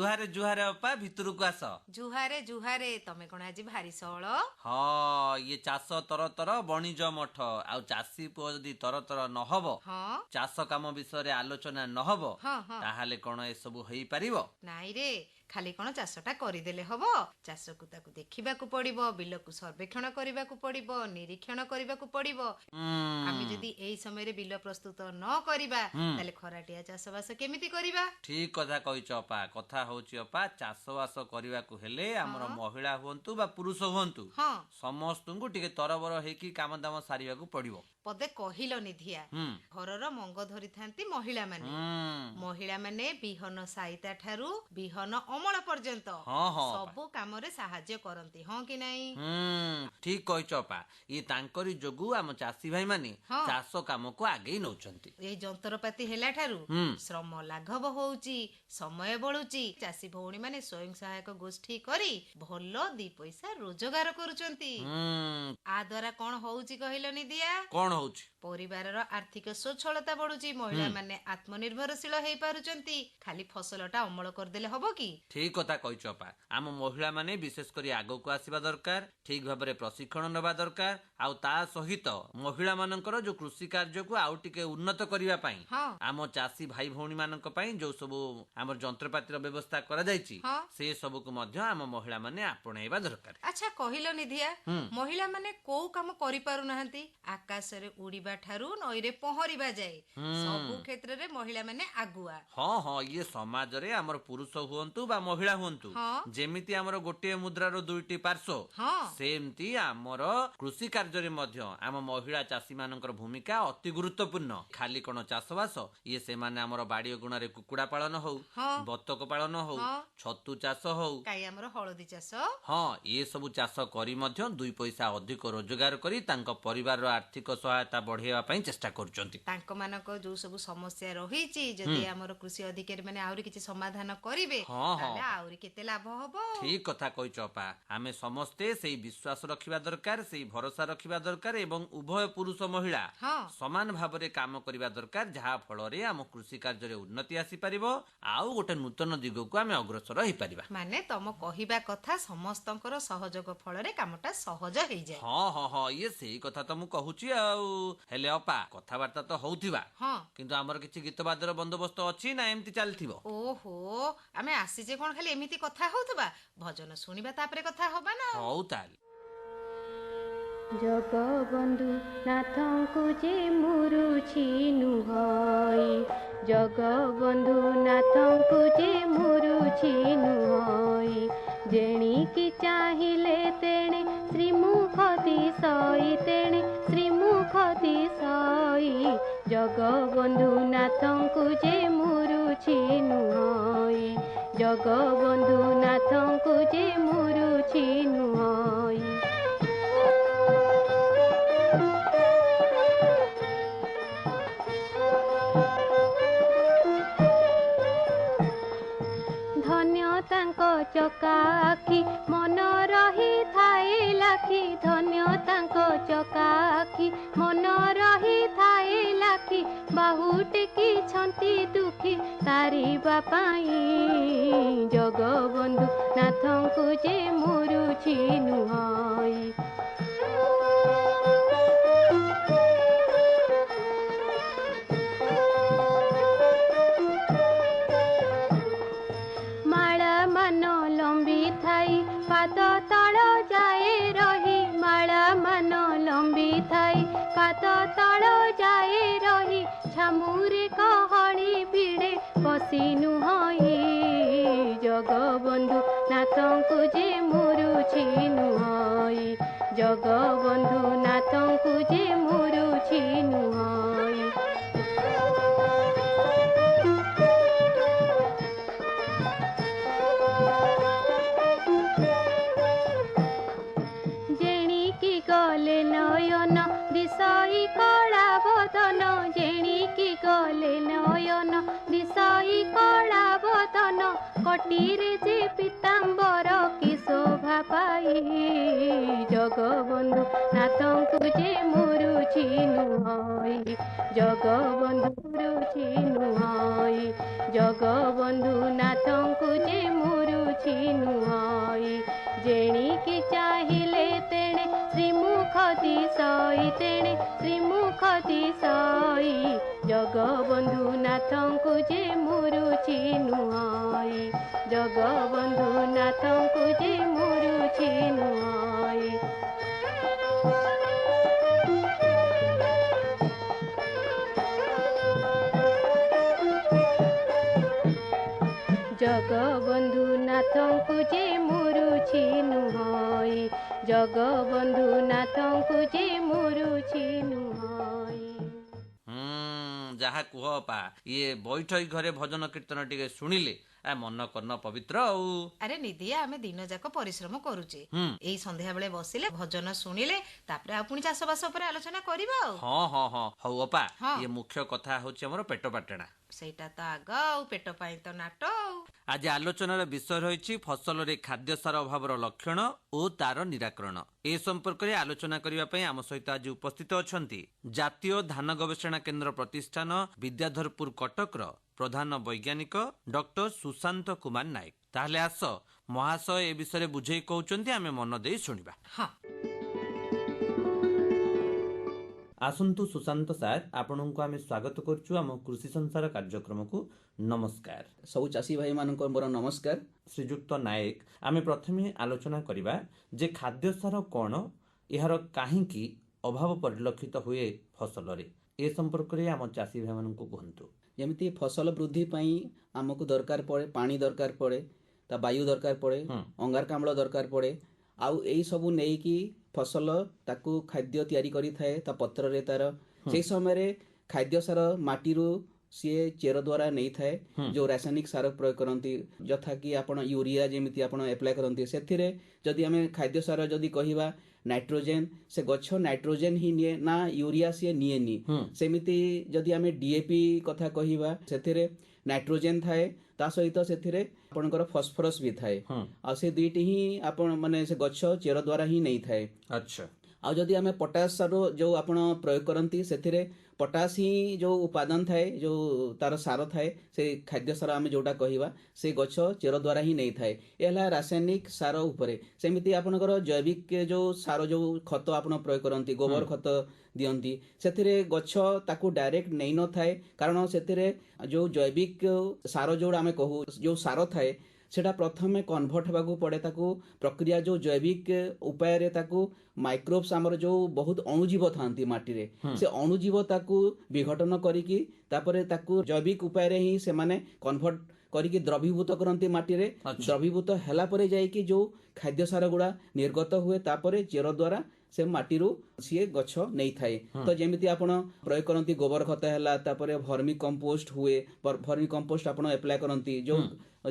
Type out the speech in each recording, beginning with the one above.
जुहारे जुहारे अपा भितर को आस। जुहारे जुहारे तमे कोन आज भारी सहल। हाँ ये चाष तर तर बणिज मठ आ चाषी पुओ जदि तर तर न हबो चाष काम विषय आलोचना न हबो ताहाले कोन ए सब हेई परिबो नाई रे खाली कोन चाषटा करिदेले हबो चाषकु ताकु देखिबाकू पड़िबो बिलकु सर्वेक्षण करिबाकू पड़िबो निरीक्षण करिबाकू पड़िबो आमी जदि एई समय रे बिल प्रस्तुत न करिबा ताले खराटिया चाषबास केमिति करिबा। ठीक कथा कहिछ अपा कथा होची अपा चाषबास करिबाकू हेले हमर महिला हुंतु बा पुरुष हुंतु समस्तंकु टिके तरबर हेकी काम दाम सारिबाकू पड़िबो। पदे कहिलो निधिया घरर मंग धरि थांती महिला माने बिहन साइता ठारू बिहन अमल पर्यंत सबु काम रे सहाय्य करंती हां कि नाही। ठीक कहिछ अपा ई तांकरी जोगु हम चासी भाई माने चाष काम को आगे नउचंती। ए जंत्रपाती हेला ठारू श्रम लाघव होउची समय बळुची चासी भौणी माने स्वयं सहायक गोष्ठी करी भलो दी पैसा रोजगार करूचंती। आ द्वारा कोन होउची कहिलो निदिया कोन होउची परिवारर आर्थिक स्वच्छलता बढ़ुची महिला माने आत्मनिर्भरशील हेई पारुचंती खाली फसलटा अमल कर देले हबो की। ठीक कथा कहिछ अपा आम महिला माने विशेष करी आगो को आसीबा दरकार ठीक भाबरे प्रशिक्षण नबा दरकार आउ ता सहित महिला मानकर जो कृषि कार्य को आउ टिके उन्नत करिवा पई आम चासी भाई भौणी मानक पई जो सब हमर जंत्रपातीर व्यवस्था करा जायछि से सब को मध्य आम महिला माने आपणैबा दरकार। अच्छा कहिलो निधिया महिला माने को काम करि पारु नाहंती आकाश रे उड़ीबा ठारू नई रे पहरिबा जाय सब क्षेत्र रे महिला माने आगुआ। हां हां ये समाज रे हमर पुरुष हुंतु बा महिला हुंतु जेमिति हमर गोटे मुद्रार दुईटी पार्श्व सेमति हमर कृषि कार्य रे मध्य आम महिला चासी मानकर भूमिका अति गुरुत्वपूर्ण। खाली कोन चाषबास ये से माने हमर बाड़ी गुण रे कुकुड़ा पालन हो बतक पालन हो छतु चाष हो काई हमर हळदी चाष हां ये सब चाष करी मध्य दुई पैसा अधिक रोजगार करी तांको परिवार रो आर्थिक सहायता बढ़ेवा पई चेष्टा करूचंती। तांको मानक जो सब समस्या रहिची जदि हमर कृषि अधिकारी माने आउरी किछि समाधान करिवे ताले आउरी केते लाभ होबो। ठीक कथा कहिछ अपा आमे समस्ते सेही विश्वास रखिबा दरकार सेही भरोसा रखिबा दरकार एवं उभय पुरुष महिला समान भाबरे काम करिबा दरकार जहा फल रे हम कृषि कार्य रे उन्नति आसी परिबो आउ गोटे नूतन दिग को आमे अग्रसर होई परिबा। माने तम कहिबा कथा समस्तंकर सहयोग फल रे कामटा सहज हेई जाय। हां हां हां ये सेही कथा त मु कहूची आउ हेले अपा कथा वार्ता तो होउथिबा किंतु हमर किछि गीत बादर बंदोबस्त अछि ना एम्ति चलथिबो। ओहो आमे आसी जे कोन खाली एमिति कथा होउथबा भजन सुनिबा तापरे कथा होबा ना होउ ताल जगबंधु नाथंकु जे मुरुछि नुहई जगबंधु नाथंकु जे मुरुछि नुहई जेणी की चाहिले तेणे श्रीमुख दिसई तेणे श्रीमुख दिसई जगबंधु नाथंकु जे मुरुछि नुहई जगबंधु नाथंकु जे मुरुछि नुहई। धन्य तांको चका आखि मन रही थाए लाखि धन्य तांको चका आखि मन रही थाए लाखि बाहु टेकी छंती दुखी तारिबा पाई जगबंधु नाथंकु जे मुरुछि नुहई। पाद तल जाए रही माला मान लंबी थाई पाद तल जाए रही छामुरे कहली भिड़े बसी नुहई जगबंधु नाथंकु जे मुरुछि नुहई जगबंधु नाथंकु जे मुरुछि नुहई। गले नयन दिशई कला बदन जेणी की गले नयन दिशई कला बदन कटी ମାଟିରେ ଯେ ପୀତାମ୍ବର କି ଶୋଭା ପାଇ ଜଗବନ୍ଧୁ ନାଥଙ୍କୁ ଯେ ମୁରୁଛି ନୁହଁଇ ଜଗବନ୍ଧୁ ମୁରୁଛି ନୁହଁଇ ଜଗବନ୍ଧୁ ନାଥଙ୍କୁ ଯେ ମୁରୁଛି ନୁହଁଇ ଯେଣିକି ଚାହିଁଲେ ତେଣେ ଶ୍ରୀମୁଖ ଦିଶଇ ତେଣେ ଶ୍ରୀମୁଖ ଦିଶଇ ଜଗବନ୍ଧୁ ନାଥଙ୍କୁ ଯେ ମୁରୁଛି ନୁହଁଇ ଜଗବନ୍ଧୁ ନାଥଙ୍କୁ ଯେ ମୁରୁଛି ନୁହଁଇ ଜଗବନ୍ଧୁ ନାଥଙ୍କୁ ଯେ ମୁରୁଛି ନୁହଁଇ ଜଗବନ୍ଧୁ ନାଥଙ୍କୁ ଯେ ମୁରୁଛି ନୁହଁଇ। ଯାହା କୁହ ଅପା, ଇଏ ବୈଠକ ଘରେ ଭଜନ କୀର୍ତ୍ତନ ଟିକେ ଶୁଣିଲେ ମନ କର୍ଣ୍ଣ ପବିତ୍ର। ଆଉ ଆରେ ନିଦିଆ, ଆମେ ଦିନ ଯାକ ପରିଶ୍ରମ କରୁଛେ, ଏଇ ସନ୍ଧ୍ୟା ବେଳେ ବସିଲେ ଭଜନ ଶୁଣିଲେ ତାପରେ ଆଉ ପୁଣି ଚାଷ ବାସ ଉପରେ ଆଲୋଚନା କରିବା। ଆଉ ହଁ ହଉ ଅପା, ଇଏ ମୁଖ୍ୟ କଥା ହଉଛି ଆମର ପେଟ ପାଟଣା। ସେଇଟା ତ ଆଗ, ଆଉ ପେଟ ପାଇଁ ତ ନାଟ। ଆଜି ଆଲୋଚନାର ବିଷୟ ରହିଛି ଫସଲରେ ଖାଦ୍ୟ ସାର ଅଭାବର ଲକ୍ଷଣ ଓ ତାର ନିରାକରଣ। ଏ ସମ୍ପର୍କରେ ଆଲୋଚନା କରିବା ପାଇଁ ଆମ ସହିତ ଆଜି ଉପସ୍ଥିତ ଅଛନ୍ତି ଜାତୀୟ ଧାନ ଗବେଷଣା କେନ୍ଦ୍ର ପ୍ରତିଷ୍ଠାନ ବିଦ୍ୟାଧରପୁର କଟକର ପ୍ରଧାନ ବୈଜ୍ଞାନିକ ଡକ୍ଟର ସୁଶାନ୍ତ କୁମାର ନାୟକ। ତାହେଲେ ଆସ ମହାଶୟ ଏ ବିଷୟରେ ବୁଝେଇ କହୁଛନ୍ତି, ଆମେ ମନ ଦେଇ ଶୁଣିବା। ଆସନ୍ତୁ ସୁଶାନ୍ତ ସାର୍, ଆପଣଙ୍କୁ ଆମେ ସ୍ୱାଗତ କରୁଛୁ ଆମ କୃଷି ସଂସାର କାର୍ଯ୍ୟକ୍ରମକୁ। ନମସ୍କାର। ସବୁ ଚାଷୀ ଭାଇ ମାନଙ୍କ ମୋର ନମସ୍କାର। ଶ୍ରୀଯୁକ୍ତ ନାୟକ, ଆମେ ପ୍ରଥମେ ଆଲୋଚନା କରିବା ଯେ ଖାଦ୍ୟ ସାର କ'ଣ, ଏହାର କାହିଁକି ଅଭାବ ପରିଲକ୍ଷିତ ହୁଏ ଫସଲରେ, ଏ ସମ୍ପର୍କରେ ଆମ ଚାଷୀ ଭାଇମାନଙ୍କୁ କୁହନ୍ତୁ। ଯେମିତି ଫସଲ ବୃଦ୍ଧି ପାଇଁ ଆମକୁ ଦରକାର ପଡ଼େ ପାଣି, ଦରକାର ପଡ଼େ ତା ବାୟୁ ଦରକାର ପଡ଼େ, ଅଙ୍ଗାରକାମ୍ଳ ଦରକାର ପଡ଼େ, ଆଉ ଏଇ ସବୁ ନେଇକି ଫସଲ ତାକୁ ଖାଦ୍ୟ ତିଆରି କରିଥାଏ ତା ପତ୍ରରେ ତାର। ସେଇ ସମୟରେ ଖାଦ୍ୟ ସାର ମାଟିରୁ ସିଏ ଚେର ଦ୍ୱାରା ନେଇଥାଏ, ଯୋଉ ରାସାୟନିକ ସାର ପ୍ରୟୋଗ କରନ୍ତି, ଯଥା କି ଆପଣ ୟୁରିଆ ଯେମିତି ଆପଣ ଆପ୍ଲାଏ କରନ୍ତି, ସେଥିରେ ଯଦି ଆମେ ଖାଦ୍ୟ ସାର ଯଦି କହିବା ନାଇଟ୍ରୋଜେନ, ସେ ଗଛ ନାଇଟ୍ରୋଜେନ ହିଁ ନିଏ ନା ୟୁରିଆ ସିଏ ନିଏନି। ସେମିତି ଯଦି ଆମେ ଡିଏପି କଥା କହିବା, ସେଥିରେ ନାଇଟ୍ରୋଜେନ ଥାଏ, ତା ସହିତ ସେଥିରେ ଆପଣଙ୍କର ଫସଫରସ ବି ଥାଏ, ଆଉ ସେ ଦୁଇଟି ହିଁ ଆପଣ ମାନେ ସେ ଗଛ ଚେର ଦ୍ୱାରା ହିଁ ନେଇଥାଏ। ଆଚ୍ଛା। ଆଉ ଯଦି ଆମେ ପଟାସ ସାର ଯୋଉ ଆପଣ ପ୍ରୟୋଗ କରନ୍ତି, ସେଥିରେ ପଟାସ ହିଁ ଯୋଉ ଉପାଦାନ ଥାଏ, ଯୋଉ ତାର ସାର ଥାଏ, ସେ ଖାଦ୍ୟ ସାର ଆମେ ଯୋଉଟା କହିବା, ସେ ଗଛ ଚେର ଦ୍ୱାରା ହିଁ ନେଇଥାଏ। ଏ ହେଲା ରାସାୟନିକ ସାର ଉପରେ। ସେମିତି ଆପଣଙ୍କର ଜୈବିକ ଯୋଉ ସାର, ଯୋଉ ଖତ ଆପଣ ପ୍ରୟୋଗ କରନ୍ତି, ଗୋବର ଖତ ଦିଅନ୍ତି, ସେଥିରେ ଗଛ ତାକୁ ଡାଇରେକ୍ଟ ନେଇନଥାଏ, କାରଣ ସେଥିରେ ଯୋଉ ଜୈବିକ ସାର ଯୋଉଟା ଆମେ କହୁ, ଯୋଉ ସାର ଥାଏ ସେଟା ପ୍ରଥମେ କନଭର୍ଟ ହେବାକୁ ପଡେ, ତାକୁ ପ୍ରକ୍ରିୟା ଯୋଉ ଜୈବିକ ଉପାୟରେ ତାକୁ ମାଇକ୍ରୋବ୍ସ ଆମର ଯୋଉ ବହୁତ ଅଣୁଜୀବ ଥାନ୍ତି ମାଟିରେ, ସେ ଅଣୁଜୀବ ତାକୁ ବିଘଟନ କରିକି ତାପରେ ତାକୁ ଜୈବିକ ଉପାୟରେ ହିଁ ସେମାନେ କନଭର୍ଟ କରିକି ଦ୍ରବୀଭୂତ କରନ୍ତି ମାଟିରେ। ଦ୍ରବୀଭୂତ ହେଲା ପରେ ଯାଇକି ଯୋଉ ଖାଦ୍ୟ ସାର ଗୁଡା ନିର୍ଗତ ହୁଏ, ତାପରେ ଚେର ଦ୍ୱାରା ସେ ମାଟିରୁ ସିଏ ଗଛ ନେଇଥାଏ। ତ ଯେମିତି ଆପଣ ପ୍ରୟୋଗ କରନ୍ତି ଗୋବର ଖତ ହେଲା, ତାପରେ ଭର୍ମି କମ୍ପୋଷ୍ଟ ହୁଏ, ଭର୍ମି କମ୍ପୋଷ୍ଟ ଆପଣ ଆପ୍ଲାଏ କରନ୍ତି, ଯୋଉ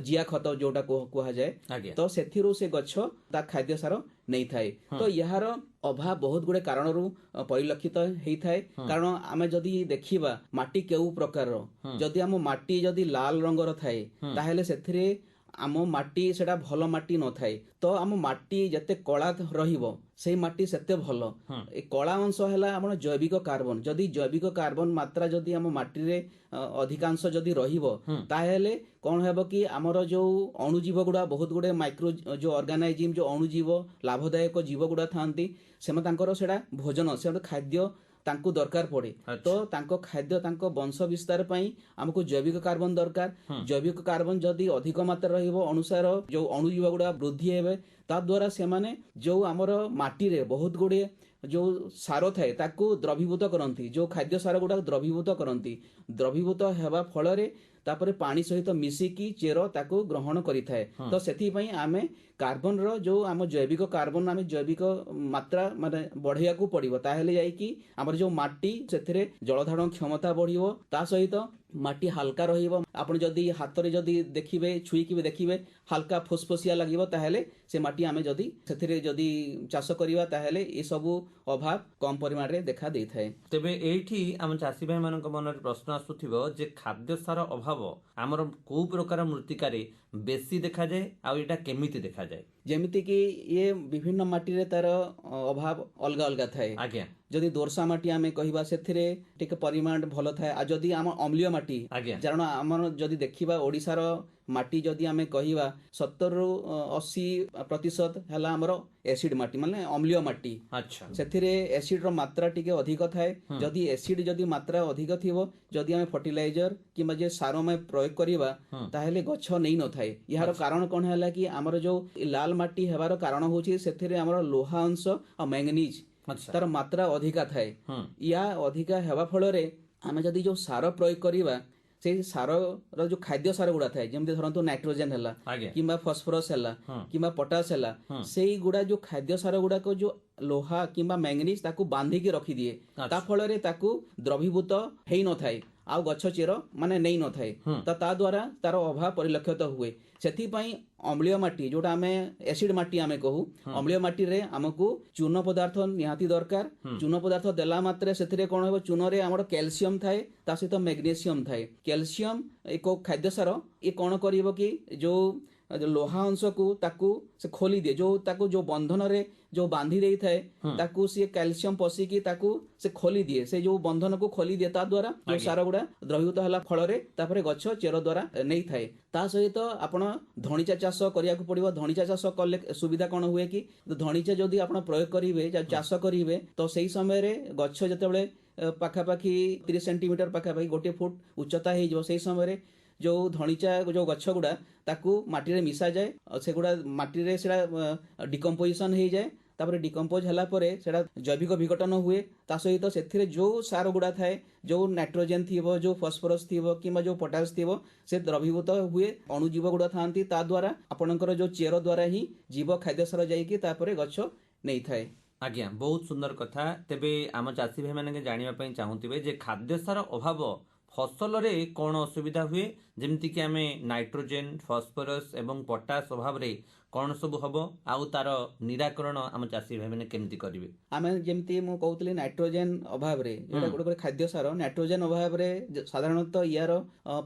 ଜିଆ ଖତ ଯୋଉଟା କୁହାଯାଏ, ତ ସେଥିରୁ ସେ ଗଛ ତା ଖାଦ୍ୟ ସାର ନେଇଥାଏ। ତ ଏହାର ଅଭାବ ବହୁତ ଗୁଡେ କାରଣରୁ ପରିଲକ୍ଷିତ ହେଇଥାଏ। କାରଣ ଆମେ ଯଦି ଦେଖିବା ମାଟି କେଉଁ ପ୍ରକାରର, ଯଦି ଆମ ମାଟି ଯଦି ଲାଲ ରଙ୍ଗର ଥାଏ, ତାହେଲେ ସେଥିରେ ଆମ ମାଟି ସେଟା ଭଲ ମାଟି ନଥାଏ। ତ ଆମ ମାଟି ଯେତେ କଳା ରହିବ ସେଇ ମାଟି ସେତେ ଭଲ। ଏ କଳା ଅଂଶ ହେଲା ଆମର ଜୈବିକ କାର୍ବନ। ଯଦି ଜୈବିକ କାର୍ବନ ମାତ୍ରା ଯଦି ଆମ ମାଟିରେ ଅଧିକାଂଶ ଯଦି ରହିବ, ତାହେଲେ କଣ ହେବ କି ଆମର ଯୋଉ ଅଣୁଜୀବ ଗୁଡା ବହୁତ ଗୁଡେ ମାଇକ୍ରୋ ଯୋଉ ଅର୍ଗାନାଇଜିମ, ଯୋଉ ଅଣୁଜୀବ ଲାଭଦାୟକ ଜୀବ ଗୁଡା ଥାନ୍ତି, ସେମାନେ ତାଙ୍କର ସେଟା ଭୋଜନ, ସେଟା ଖାଦ୍ୟ ତାଙ୍କୁ ଦରକାର ପଡେ। ତ ତାଙ୍କ ଖାଦ୍ୟ, ତାଙ୍କ ବଂଶ ବିସ୍ତାର ପାଇଁ ଆମକୁ ଜୈବିକ କାର୍ବନ ଦରକାର। ଜୈବିକ କାର୍ବନ ଯଦି ଅଧିକ ମାତ୍ରାରେ ରହିବ, ଅନୁସାର ଯୋଉ ଅଣୁଜୀବ ଗୁଡା ବୃଦ୍ଧି ହେବେ, ତା ଦ୍ୱାରା ସେମାନେ ଯୋଉ ଆମର ମାଟିରେ ବହୁତ ଗୁଡିଏ ଯୋଉ ସାର ଥାଏ ତାକୁ ଦ୍ରବୀଭୂତ କରନ୍ତି, ଯୋଉ ଖାଦ୍ୟ ସାର ଗୁଡାକ ଦ୍ରବୀଭୂତ କରନ୍ତି। ଦ୍ରବୀଭୂତ ହେବା ଫଳରେ ତାପରେ ପାଣି ସହିତ ମିଶିକି ଚେର ତାକୁ ଗ୍ରହଣ କରିଥାଏ। ତ ସେଥିପାଇଁ ଆମେ କାର୍ବନର ଯୋଉ ଆମ ଜୈବିକ କାର୍ବନ, ଆମେ ଜୈବିକ ମାତ୍ରା ମାନେ ବଢେଇବାକୁ ପଡିବ, ତାହେଲେ ଯାଇକି ଆମର ଯୋଉ ମାଟି, ସେଥିରେ ଜଳ ଧାରଣ କ୍ଷମତା ବଢିବ, ତା ସହିତ ମାଟି ହାଲକା ରହିବ। ଆପଣ ଯଦି ହାତରେ ଯଦି ଦେଖିବେ, ଛୁଇଁକି ବି ଦେଖିବେ, ହାଲକା ଫୁସଫୁସିଆ ଲାଗିବ, ତାହେଲେ ସେ ମାଟି ଆମେ ଯଦି ସେଥିରେ ଯଦି ଚାଷ କରିବା, ତାହେଲେ ଏସବୁ ଅଭାବ କମ ପରିମାଣରେ ଦେଖା ଦେଇଥାଏ। ତେବେ ଏଇଠି ଆମ ଚାଷୀ ଭାଇ ମାନଙ୍କ ମନରେ ପ୍ରଶ୍ନ ଆସୁଥିବ ଯେ ଖାଦ୍ୟ ସାର ଅଭାବ ଆମର କୋଉ ପ୍ରକାର ମୃତ୍ତିକାରେ ବେଶୀ ଦେଖାଯାଏ ଆଉ ଏଇଟା କେମିତି ଦେଖାଯାଏ? ଯେମିତିକି ଇଏ ବିଭିନ୍ନ ମାଟିରେ ତାର ଅଭାବ ଅଲଗା ଅଲଗା ଥାଏ। ଆଜ୍ଞା ଯଦି ଦୋର୍ଷା ମାଟି ଆମେ କହିବା ସେଥିରେ ଟିକେ ପରିମାଣ ଭଲ ଥାଏ। ଆଉ ଯଦି ଆମ ଅମ୍ଳୀୟ ମାଟି, ଆଜ୍ଞା କାରଣ ଆମର ଯଦି ଦେଖିବା ଓଡ଼ିଶାର ମାଟି ଯଦି ଆମେ କହିବା 70ରୁ 80% ହେଲା ଆମର ଏସିଡ୍ ମାଟି, ମାନେ ଅମ୍ଳୀୟ ମାଟି। ଆଚ୍ଛା ସେଥିରେ ଏସିଡ୍ର ମାତ୍ରା ଟିକେ ଅଧିକ ଥାଏ। ଯଦି ଏସିଡ୍ ଯଦି ମାତ୍ରା ଅଧିକ ଥିବ, ଯଦି ଆମେ ଫର୍ଟିଲାଇଜର କିମ୍ବା ଯେ ସାର ଆମେ ପ୍ରୟୋଗ କରିବା, ତାହେଲେ ଗଛ ନେଇ ନଥାଏ। ଏହାର କାରଣ କଣ ହେଲା କି ଆମର ଯୋଉ ଲାଲ ମାଟି ହେବାର କାରଣ ହଉଛି ସେଥିରେ ଆମର ଲୁହା ଅଂଶ ଆଉ ମ୍ୟାଙ୍ଗନିଜ ତାର ମାତ୍ରା ଅଧିକା ଥାଏ। ୟା ଅଧିକା ହେବା ଫଳରେ ଆମେ ଯଦି ଯୋଉ ସାର ପ୍ରୟୋଗ କରିବା, ସେଇ ସାରର ଯୋଉ ଖାଦ୍ୟ ସାର ଗୁଡା ଥାଏ, ଯେମିତି ଧରନ୍ତୁ ନାଇଟ୍ରୋଜେନ ହେଲା କିମ୍ବା ଫସଫରସ ହେଲା କିମ୍ବା ପଟାସ ହେଲା, ସେଇଗୁଡା ଯୋଉ ଖାଦ୍ୟ ସାର ଗୁଡାକ ଯୋଉ ଲୋହା କିମ୍ବା ମ୍ୟାଙ୍ଗନିଜ ତାକୁ ବାନ୍ଧିକି ରଖିଦିଏ, ତା ଫଳରେ ତାକୁ ଦ୍ରବୀଭୂତ ହେଇନଥାଏ ଆଉ ଗଛ ଚେର ମାନେ ନେଇ ନଥାଏ। ତ ତା ଦ୍ୱାରା ତାର ଅଭାବ ପରିଲକ୍ଷିତ ହୁଏ। ସେଥିପାଇଁ ଅମ୍ଳୀୟ ମାଟି, ଯୋଉଟା ଆମେ ଏସିଡ ମାଟି ଆମେ କହୁ, ଅମ୍ଳୀୟ ମାଟିରେ ଆମକୁ ଚୂନ ପଦାର୍ଥ ନିହାତି ଦରକାର। ଚୂନ ପଦାର୍ଥ ଦେଲା ମାତ୍ରେ ସେଥିରେ କଣ ହେବ, ଚୂନରେ ଆମର କ୍ୟାଲସିୟମ ଥାଏ, ତା ସହିତ ମ୍ୟାଗ୍ନେସିୟମ ଥାଏ। କ୍ୟାଲସିୟମ ଏକ ଖାଦ୍ୟ ସାର, ଇଏ କଣ କରିବ କି ଯୋଉ ଲୋହା ଅଂଶକୁ ତାକୁ ସେ ଖୋଲି ଦିଏ, ଯୋଉ ତାକୁ ଯୋଉ ବନ୍ଧନରେ ଯୋଉ ବାନ୍ଧି ଦେଇଥାଏ ତାକୁ ସିଏ କ୍ୟାଲସିୟମ ପଶିକି ତାକୁ ସେ ଖୋଲି ଦିଏ, ସେ ଯୋଉ ବନ୍ଧନକୁ ଖୋଲି ଦିଏ। ତା ଦ୍ୱାରା ଯୋଉ ସାର ଗୁଡା ଦ୍ରବୀଭୂତ ହେଲା ଫଳରେ ତାପରେ ଗଛ ଚେର ଦ୍ୱାରା ନେଇଥାଏ। ତା ସହିତ ଆପଣ ଧଣିଚା ଚାଷ କରିବାକୁ ପଡିବ। ଧଣିଚା ଚାଷ କଲେ ସୁବିଧା କଣ ହୁଏ କି, ଧଣିଚା ଯଦି ଆପଣ ପ୍ରୟୋଗ କରିବେ, ଚାଷ କରିବେ, ତ ସେଇ ସମୟରେ ଗଛ ଯେତେବେଳେ ପାଖାପାଖି 30 ସେଣ୍ଟିମିଟର ପାଖାପାଖି 1 ଫୁଟ ଉଚ୍ଚତା ହେଇଯିବ, ସେଇ ସମୟରେ ଯୋଉ ଧଣିଚା ଯୋଉ ଗଛ ଗୁଡା ତାକୁ ମାଟିରେ ମିଶାଯାଏ। ସେଗୁଡା ମାଟିରେ ସେଟା ଡିକମ୍ପୋଜିସନ ହେଇଯାଏ। ତାପରେ ଡିକମ୍ପୋଜ ହେଲା ପରେ ସେଟା ଜୈବିକ ବିଘଟନ ହୁଏ। ତା ସହିତ ସେଥିରେ ଯୋଉ ସାର ଗୁଡା ଥାଏ, ଯୋଉ ନାଇଟ୍ରୋଜେନ ଥିବ, ଯୋଉ ଫସଫରସ ଥିବ କିମ୍ବା ଯୋଉ ପଟାସ ଥିବ, ସେ ଦ୍ରବୀଭୂତ ହୁଏ। ଅଣୁଜୀବ ଗୁଡା ଥାନ୍ତି, ତା ଦ୍ୱାରା ଆପଣଙ୍କର ଯୋଉ ଚେର ଦ୍ୱାରା ହିଁ ଜୀବ ଖାଦ୍ୟ ସାର ଯାଇକି ତାପରେ ଗଛ ନେଇଥାଏ। ଆଜ୍ଞା, ବହୁତ ସୁନ୍ଦର କଥା। ତେବେ ଆମ ଚାଷୀ ଭାଇ ମାନେ ଜାଣିବା ପାଇଁ ଚାହୁଁଥିବେ ଯେ ଖାଦ୍ୟ ସାର ଅଭାବ ଫସଲରେ କଣ ଅସୁବିଧା ହୁଏ, ଯେମିତିକି ଆମେ ନାଇଟ୍ରୋଜେନ, ଫସଫରସ ଏବଂ ପଟାସ ଅଭାବରେ କଣ ସବୁ ହବ, ଆଉ ତାର ନିରାକରଣ ଆମ ଚାଷୀ ଭାଇ ମାନେ କେମିତି କରିବେ? ଆମେ ଯେମିତି ମୁଁ କହୁଥିଲି ନାଇଟ୍ରୋଜେନ ଅଭାବରେ, ଯୋଉଟା ଗୋଟେ ଖାଦ୍ୟ ସାର, ନାଇଟ୍ରୋଜେନ ଅଭାବରେ ସାଧାରଣତଃ ୟାର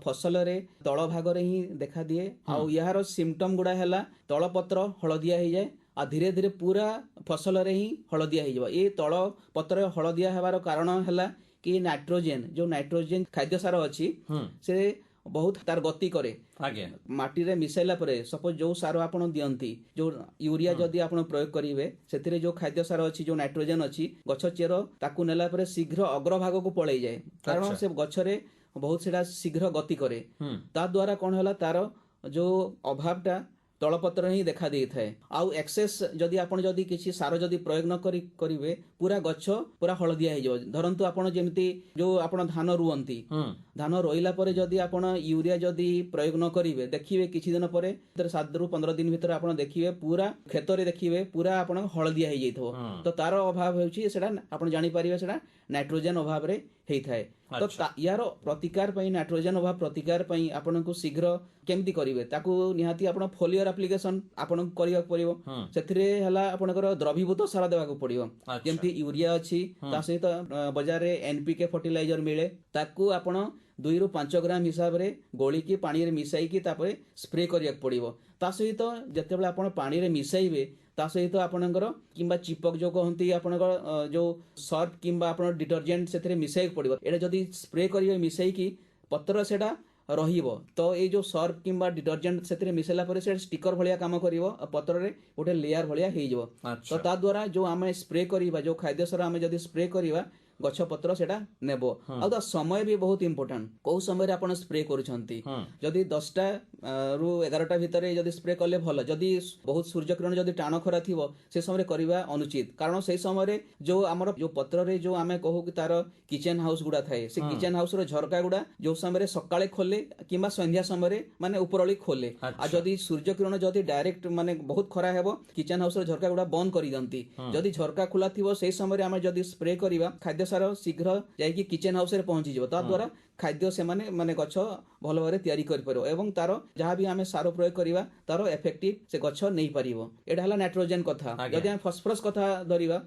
ଫସଲରେ ତଳ ଭାଗରେ ହିଁ ଦେଖାଦିଏ। ଆଉ ଏହାର ସିମ୍ପଟମ ଗୁଡା ହେଲା ତଳ ପତ୍ର ହଳଦିଆ ହେଇଯାଏ, ଆଉ ଧୀରେ ଧୀରେ ପୁରା ଫସଲରେ ହିଁ ହଳଦିଆ ହେଇଯିବ। ଏ ତଳ ପତ୍ରରେ ହଳଦିଆ ହେବାର କାରଣ ହେଲା କି ନାଇଟ୍ରୋଜେନ, ଯୋଉ ନାଇଟ୍ରୋଜେନ ଖାଦ୍ୟ ସାର ଅଛି, ସେ ବହୁତ ତାର ଗତି କରେ। ମାଟିରେ ମିଶାଇଲା ପରେ ସପୋଜ ଯୋଉ ସାର ଆପଣ ଦିଅନ୍ତି, ଯୋଉ ୟୁରିଆ ଯଦି ଆପଣ ପ୍ରୟୋଗ କରିବେ, ସେଥିରେ ଯୋଉ ଖାଦ୍ୟ ସାର ଅଛି, ଯୋଉ ନାଇଟ୍ରୋଜେନ ଅଛି, ଗଛ ଚେର ତାକୁ ନେଲା ପରେ ଶୀଘ୍ର ଅଗ୍ରଭାଗକୁ ପଳେଇଯାଏ, କାରଣ ସେ ଗଛରେ ବହୁତ ସେଟା ଶୀଘ୍ର ଗତି କରେ। ତା ଦ୍ୱାରା କଣ ହେଲା, ତାର ଯୋଉ ଅଭାବଟା ତଳପତ୍ର ହିଁ ଦେଖା ଦେଇଥାଏ। ଆଉ ଏକ୍ସେସ ଯଦି ଆପଣ ଯଦି କିଛି ସାର ଯଦି ପ୍ରୟୋଗ ନ କରିବେ, ପୁରା ଗଛ ପୁରା ହଳଦିଆ ହେଇଯିବ। ଧରନ୍ତୁ ଆପଣ ଯେମିତି ଯୋଉ ଆପଣ ଧାନ ରୁଅନ୍ତି, ଧାନ ରୋଇଲା ପରେ ଯଦି ଆପଣ ୟୁରିଆ ଯଦି ପ୍ରୟୋଗ ନ କରିବେ, ଦେଖିବେ କିଛି ଦିନ ପରେ 7 ରୁ 15 ଦିନ ଭିତରେ ଆପଣ ଦେଖିବେ ପୁରା କ୍ଷେତରେ ଦେଖିବେ ପୁରା ଆପଣ ହଳଦିଆ ହେଇଯାଇଥିବ। ତ ତାର ଅଭାବ ହେଉଛି, ସେଟା ଆପଣ ଜାଣିପାରିବେ ସେଟା ନାଇଟ୍ରୋଜେନ ଅଭାବରେ ହେଇଥାଏ। ତ ୟାର ପ୍ରତିକାର ପାଇଁ, ନାଇଟ୍ରୋଜେନ ଅଭାବ ପ୍ରତିକାର ପାଇଁ ଆପଣଙ୍କୁ ଶୀଘ୍ର କେମିତି କରିବେ, ତାକୁ ନିହାତି ଆପଣ ଫୋଲିୟର ଆପ୍ଲିକେସନ ଆପଣଙ୍କୁ କରିବାକୁ ପଡିବ। ସେଥିରେ ହେଲା ଆପଣଙ୍କର ଦ୍ରବୀଭୂତ ସାର ଦେବାକୁ ପଡିବ, ଯେମିତି ୟୁରିଆ ଅଛି, ତା ସହିତ ବଜାରରେ NPK ଫର୍ଟିଲାଇଜର ମିଳେ, ତାକୁ ଆପଣ 2 ରୁ 5 ଗ୍ରାମ ହିସାବରେ ଗୋଳିକି ପାଣିରେ ମିଶାଇକି ତାପରେ ସ୍ପ୍ରେ କରିବାକୁ ପଡିବ। ତା ସହିତ ଯେତେବେଳେ ଆପଣ ପାଣିରେ ମିଶାଇବେ, ତା ସହିତ ଆପଣଙ୍କର କିମ୍ବା ଚିପକ ଯୋଉ କହନ୍ତି, ଆପଣଙ୍କର ଯୋଉ ସର୍ଫ କିମ୍ବା ଆପଣ ଡିଟରଜେଣ୍ଟ ସେଥିରେ ମିଶାଇବାକୁ ପଡିବ। ଏଇଟା ଯଦି ସ୍ପ୍ରେ କରିବେ ମିଶାଇକି, ପତ୍ର ସେଟା ରହିବ। ତ ଏଇ ଯୋଉ ସର୍ଫ କିମ୍ବା ଡିଟରଜେଣ୍ଟ ସେଥିରେ ମିଶାଇଲା ପରେ ସେଟା ଷ୍ଟିକର ଭଳିଆ କାମ କରିବ, ପତ୍ରରେ ଗୋଟେ ଲେୟାର ଭଳିଆ ହେଇଯିବ। ତ ତା ଦ୍ୱାରା ଯୋଉ ଆମେ ସ୍ପ୍ରେ କରିବା, ଯୋଉ ଖାଦ୍ୟ ସାର ଆମେ ଯଦି ସ୍ପ୍ରେ କରିବା, ଗଛ ପତ୍ର ସେଟା ନେବ। ଆଉ ତା ସମୟ ବି ବହୁତ ଇମ୍ପୋର୍ଟାଣ୍ଟ, କୋଉ ସମୟରେ ଆପଣ ସ୍ପ୍ରେ କରୁଛନ୍ତି। ଯଦି 10ଟା ରୁ 11ଟା ଭିତରେ ଯଦି ସ୍ପ୍ରେ କଲେ ଭଲ। ଯଦି ବହୁତ ସୂର୍ଯ୍ୟକିରଣ ଯଦି ଟାଣ ଖରା ଥିବ, ସେ ସମୟରେ କରିବା ଅନୁଚିତ, କାରଣ ସେଇ ସମୟରେ ଯୋଉ ଆମର ଯୋଉ ପତ୍ରରେ ଯୋଉ ଆମେ କହୁ କି ତାର କିଚେନ ହାଉସ ଗୁଡା ଥାଏ, ସେ କିଚେନ ହାଉସ ର ଝରକା ଗୁଡା ଯୋଉ ସମୟରେ ସକାଳେ ଖୋଲେ କିମ୍ବା ସନ୍ଧ୍ୟା ସମୟରେ ମାନେ ଉପରଓଳି ଖୋଲେ। ଆଉ ଯଦି ସୂର୍ଯ୍ୟକିରଣ ଯଦି ଡାଇରେକ୍ଟ ମାନେ ବହୁତ ଖରା ହେବ, କିଚେନ ହାଉସ ର ଝରକା ଗୁଡା ବନ୍ଦ କରିଦିଅନ୍ତି। ଯଦି ଝରକା ଖୋଲା ଥିବ, ସେଇ ସମୟରେ ଆମେ ଯଦି ସ୍ପ୍ରେ କରିବା, ଖାଦ୍ୟ ସାର ଶୀଘ୍ର ଯାଇକି କିଚେନ ହାଉସ ରେ ପହଞ୍ଚିଯିବ। ତା ଦ୍ୱାରା ଖାଦ୍ୟ ସେମାନେ ମାନେ ଗଛ ଭଲ ଭାବରେ ତିଆରି କରିପାରିବ ଏବଂ ତାର ଯାହାବି ଆମେ ସାର ପ୍ରୟୋଗ କରିବା, ତାର ଏଫେକ୍ଟିଭ ସେ ଗଛ ନେଇପାରିବ। ଏଇଟା ହେଲା ନାଇଟ୍ରୋଜେନ କଥା। ଯଦି ଆମେ ଫସଫରସ କଥା ଧରିବା,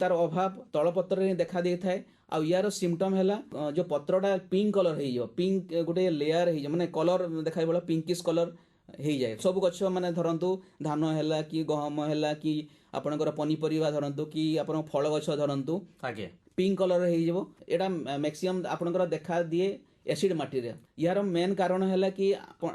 ତାର ଅଭାବ ତଳପତ୍ରରେ ଦେଖା ଦେଇଥାଏ। ଆଉ ୟାର ସିମ୍ପଟମ ହେଲା ଯୋଉ ପତ୍ରଟା ପିଙ୍କ କଲର ହେଇଯିବ, ପିଙ୍କ ଗୋଟେ ଲେୟାର ହେଇଯିବ, ମାନେ କଲର ଦେଖାଯିବ ପିଙ୍କିଶ କଲର ହେଇଯାଏ। ସବୁ ଗଛ ମାନେ ଧରନ୍ତୁ ଧାନ ହେଲା କି ଗହମ ହେଲା କି ଆପଣଙ୍କର ପନିପରିବା ଧରନ୍ତୁ କି ଆପଣଙ୍କ ଫଳ ଗଛ ଧରନ୍ତୁ, ଆଜ୍ଞା ପିଙ୍କ କଲର ହେଇଯିବ। ଏଇଟା ମ୍ୟାକ୍ସିମମ୍ ଆପଣଙ୍କର ଦେଖା ଦିଏ ଏସିଡ ମାଟିରେ। ୟାର ମେନ୍ କାରଣ ହେଲା କି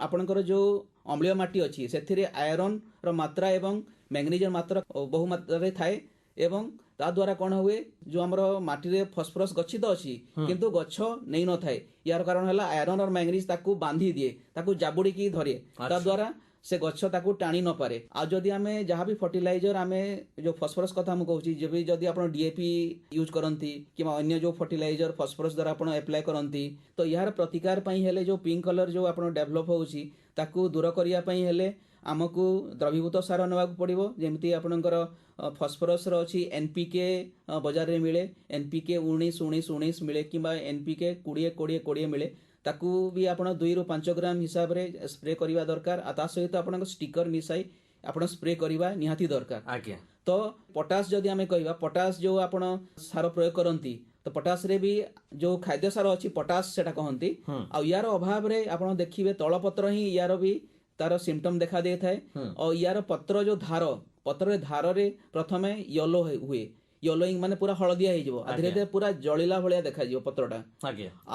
ଆପଣଙ୍କର ଯୋଉ ଅମ୍ଳୀୟ ମାଟି ଅଛି ସେଥିରେ ଆୟରନ ର ମାତ୍ରା ଏବଂ ମ୍ୟାଗ୍ନେସିୟମ ମାତ୍ରା ବହୁ ମାତ୍ରାରେ ଥାଏ ଏବଂ ତା ଦ୍ୱାରା କ'ଣ ହୁଏ, ଯୋଉ ଆମର ମାଟିରେ ଫସ୍ଫରସ୍ ଗଚ୍ଛିତ ଅଛି କିନ୍ତୁ ଗଛ ନେଇ ନଥାଏ। ୟାର କାରଣ ହେଲା ଆୟରନ और ମ୍ୟାଗ୍ନେସିୟମ ତାକୁ ବାନ୍ଧି ଦିଏ, ତାକୁ ଜାବୁଡ଼ିକି ଧରେ, ତା ଦ୍ୱାରା ସେ ଗଛ ତାକୁ ଟାଣି ନ ପାରେ। ଆଉ ଯଦି ଆମେ ଯାହା ବି ଫର୍ଟିଲାଇଜର ଆମେ ଯୋଉ ଫସ୍ଫରସ୍ କଥା ମୁଁ କହୁଛି, ଯେବେ ଯଦି ଆପଣ ଡିଏପି ୟୁଜ କରନ୍ତି କିମ୍ବା ଅନ୍ୟ ଯୋଉ ଫର୍ଟିଲାଇଜର ଫସ୍ଫରସ୍ ଦ୍ୱାରା ଆପଣ ଆପ୍ଲାଏ କରନ୍ତି, ତ ଏହାର ପ୍ରତିକାର ପାଇଁ ହେଲେ ଯୋଉ ପିଙ୍କ କଲର ଯୋଉ ଆପଣ ଡେଭଲପ ହଉଛି ତାକୁ ଦୂର କରିବା ପାଇଁ ହେଲେ ଆମକୁ ଦ୍ରବୀଭୂତ ସାର ନେବାକୁ ପଡ଼ିବ। ଯେମିତି ଆପଣଙ୍କର ଫସ୍ଫରସ୍ ର ଅଛି NPK ବଜାରରେ ମିଳେ, NPK 19-19-19 ମିଳେ କିମ୍ବା NPK 20-20-20 ମିଳେ। ତାକୁ ବି ଆପଣ 2 ରୁ 5 ଗ୍ରାମ ହିସାବରେ ସ୍ପ୍ରେ କରିବା ଦରକାର। ଆଉ ତା ସହିତ ଆପଣଙ୍କ ଷ୍ଟିକର ମିଶାଇ ଆପଣ ସ୍ପ୍ରେ କରିବା ନିହାତି ଦରକାର। ଆଜ୍ଞା ତ ପଟାସ ଯଦି ଆମେ କହିବା, ପଟାସ ଯୋଉ ଆପଣ ସାର ପ୍ରୟୋଗ କରନ୍ତି, ତ ପଟାସରେ ବି ଯୋଉ ଖାଦ୍ୟ ସାର ଅଛି ପଟାସ ସେଟା କହନ୍ତି। ଆଉ ୟାର ଅଭାବରେ ଆପଣ ଦେଖିବେ ତଳପତ୍ର ହିଁ ୟାର ବି ତାର ସିମ୍ପଟମ ଦେଖା ଦେଇଥାଏ। ଆଉ ୟାର ପତ୍ର ଯୋଉ ପତ୍ରରେ ଧାରରେ ପ୍ରଥମେ ୟେଲୋ ହୁଏ, ୟେଲୋଇଂ ମାନେ ପୁରା ହଳଦିଆ ହେଇଯିବ, ଧୀରେ ଧୀରେ ପୁରା ଜଳିଲା ଭଳିଆ ଦେଖାଯିବ ପତ୍ରଟା।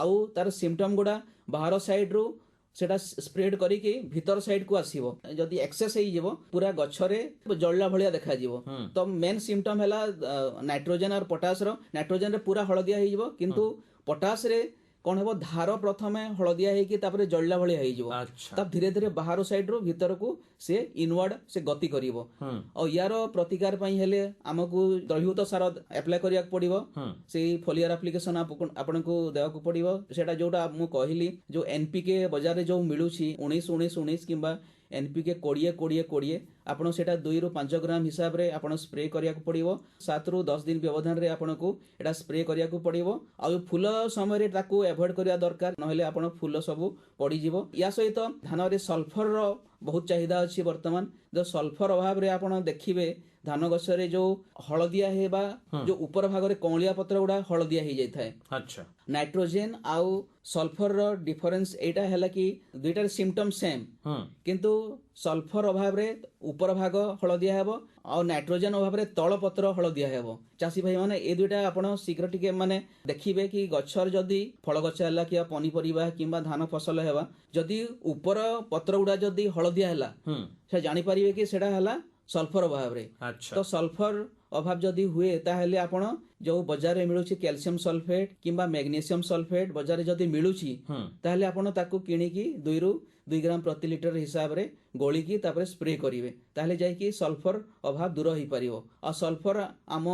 ଆଉ ତାର ସିମ୍ପଟମ ଗୁଡା ବାହାର ସାଇଡ ରୁ ସେଟା ସ୍ପ୍ରେଡ କରିକି ଭିତର ସାଇଡ କୁ ଆସିବ। ଯଦି ଏକ୍ସେସ ହେଇଯିବ ପୁରା ଗଛରେ ଜଳିଲା ଭଳିଆ ଦେଖାଯିବ। ତ ମେନ୍ ସିମ୍ପଟମ ହେଲା ନାଇଟ୍ରୋଜେନ ଆଉ ପଟାସ ର। ନାଇଟ୍ରୋଜେନ ରେ ପୁରା ହଳଦିଆ ହେଇଯିବ କିନ୍ତୁ ପଟାସ ରେ କ'ଣ ହେବ, ଧାର ପ୍ରଥମେ ହଳଦିଆ ହେଇକି ତାପରେ ଜଳିଲା ଭଳିଆ ହେଇଯିବ। ତା ଧୀରେ ଧୀରେ ବାହାର ସାଇଡ ରୁ ଭିତରକୁ ସେ ଇନୱାର୍ଡ ସେ ଗତି କରିବ। ଆଉ ୟାର ପ୍ରତିକାର ପାଇଁ ହେଲେ ଆମକୁ ଦ୍ରବୀଭୂତ ସାର ଆପ୍ଲାଏ କରିବାକୁ ପଡିବ। ସେଇ ଫୋଲିଆର ଆପ୍ଲିକେସନ ଆପଣଙ୍କୁ ଦେବାକୁ ପଡିବ। ସେଟା ଯୋଉଟା ମୁଁ କହିଲି ଯୋଉ NPK ବଜାରରେ ଯୋଉ ମିଳୁଛି 19-19-19 କିମ୍ବା NPK 20-20-20, ଆପଣ ସେଟା 2 ରୁ 5 ଗ୍ରାମ ହିସାବରେ ଆପଣ ସ୍ପ୍ରେ କରିବାକୁ ପଡିବ। 7 ରୁ 10 ଦିନ ବ୍ୟବଧାନରେ ଆପଣଙ୍କୁ ଏଟା ସ୍ପ୍ରେ କରିବାକୁ ପଡିବ। ଆଉ ଫୁଲ ସମୟରେ ତାକୁ ଆଭଏଡ କରିବା ଦରକାର, ନହେଲେ ଆପଣ ଫୁଲ ସବୁ ପଡିଯିବ। ୟା ସହିତ ଧାନରେ ସଲଫରର ବହୁତ ଚାହିଦା ଅଛି ବର୍ତ୍ତମାନ। ଯୋଉ ସଲଫର ଅଭାବରେ ଆପଣ ଦେଖିବେ ଧାନ ଗଛରେ ଯୋଉ ହଳଦିଆ ହେବା, ଯୋଉ ଉପର ଭାଗରେ କଅଁଳିଆ ପତ୍ର ଗୁଡା ହଳଦିଆ ହେଇଯାଇଥାଏ। ନାଇଟ୍ରୋଜେନ ଆଉ ସଲଫର ର ଡିଫରେନ୍ସ ଏଇଟା ହେଲା କି ଦୁଇଟାର ସିମ୍ପଟମ ସେମ୍, କିନ୍ତୁ ସଲଫର ଅଭାବରେ ଉପର ଭାଗ ହଳଦିଆ ହେବ ଆଉ ନାଇଟ୍ରୋଜେନ ଅଭାବରେ ତଳ ପତ୍ର ହଳଦିଆ ହେବ। ଚାଷୀ ଭାଇ ମାନେ ଏ ଦୁଇଟା ଆପଣ ଶୀଘ୍ର ଟିକେ ମାନେ ଦେଖିବେ କି ଗଛର ଯଦି ଫଳ ଗଛ ହେଲା କିମ୍ବା ପନିପରିବା କିମ୍ବା ଧାନ ଫସଲ ହେବା, ଯଦି ଉପର ପତ୍ର ଗୁଡା ଯଦି ହଳଦିଆ ହେଲା ସେ ଜାଣିପାରିବେ କି ସେଟା ହେଲା ସଲଫର ଅଭାବରେ। ତ ସଲଫର ଅଭାବ ଯଦି ହୁଏ ତାହେଲେ ଆପଣ ଯୋଉ ବଜାରରେ ମିଳୁଛି କ୍ୟାଲସିୟମ ସଲଫେଟ କିମ୍ବା ମ୍ୟାଗ୍ନେସିୟମ ସଲଫେଟ ବଜାରରେ ଯଦି ମିଳୁଛି, ତାହେଲେ ଆପଣ ତାକୁ କିଣିକି 2 ରୁ 2 ଗ୍ରାମ ପ୍ରତି ଲିଟର ହିସାବରେ ଗୋଳିକି ତାପରେ ସ୍ପ୍ରେ କରିବେ, ତାହେଲେ ଯାଇକି ସଲଫର ଅଭାବ ଦୂର ହେଇପାରିବ। ଆଉ ସଲଫର ଆମ